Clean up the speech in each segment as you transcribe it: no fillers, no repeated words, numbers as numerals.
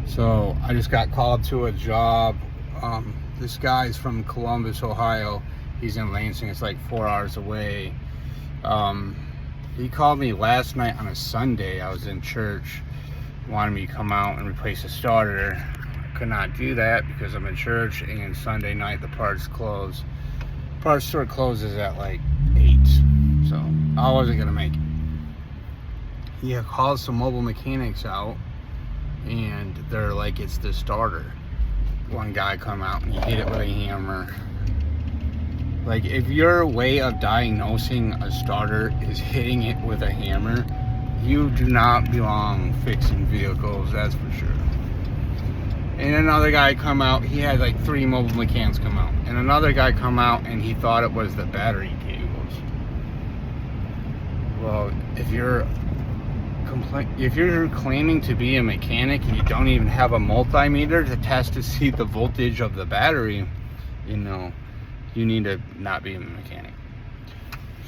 So I just got called to a job. This guy's from Columbus, Ohio. He's in Lansing. It's like 4 hours away. He called me last night on a Sunday. I was in church, wanted me to come out and replace a starter. I could not do that because I'm in church, and Sunday night the parts close. Parts store closes at like 8, so I wasn't gonna make it. He called some mobile mechanics out, and they're like, it's the starter. One guy come out and he hit it with a hammer. Like, if your way of diagnosing a starter is hitting it with a hammer, you do not belong fixing vehicles, that's for sure. And another guy come out, he had like 3 mobile mechanics come out. And another guy come out and he thought it was the battery cables. Well, if you're claiming to be a mechanic and you don't even have a multimeter to test to see the voltage of the battery, you know, you need to not be a mechanic.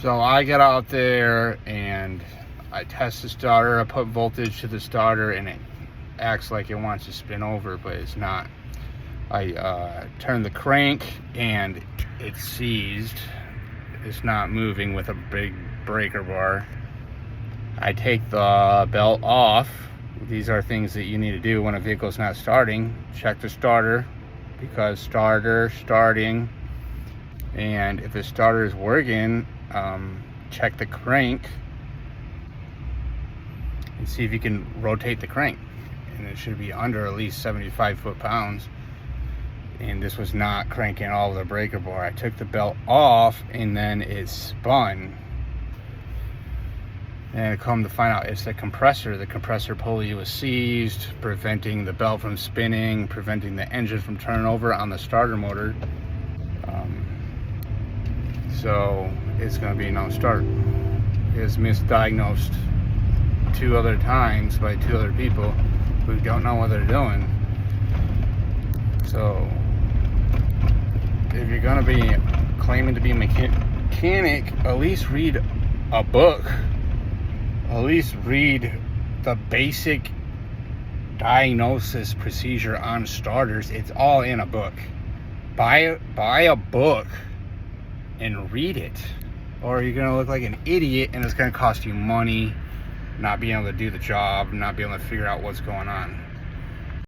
So I get out there and I test the starter. I put voltage to the starter and it acts like it wants to spin over, but it's not. I turn the crank and it's seized. It's not moving with a big breaker bar. I take the belt off. These are things that you need to do when a vehicle's not starting. Check the starter, because starting. And if the starter is working, check the crank and see if you can rotate the crank. And it should be under at least 75 foot-pounds. And this was not cranking all of the breaker bar. I took the belt off and then it spun. And I come to find out it's the compressor. The compressor pulley was seized, preventing the belt from spinning, preventing the engine from turning over on the starter motor. So it's going to be no start. It's misdiagnosed 2 other times by 2 other people who don't know what they're doing. So if you're going to be claiming to be a mechanic, at least read a book. At least read the basic diagnosis procedure on starters. It's all in a book. Buy a book and read it, or you're gonna look like an idiot and it's gonna cost you money, not being able to do the job, not being able to figure out what's going on.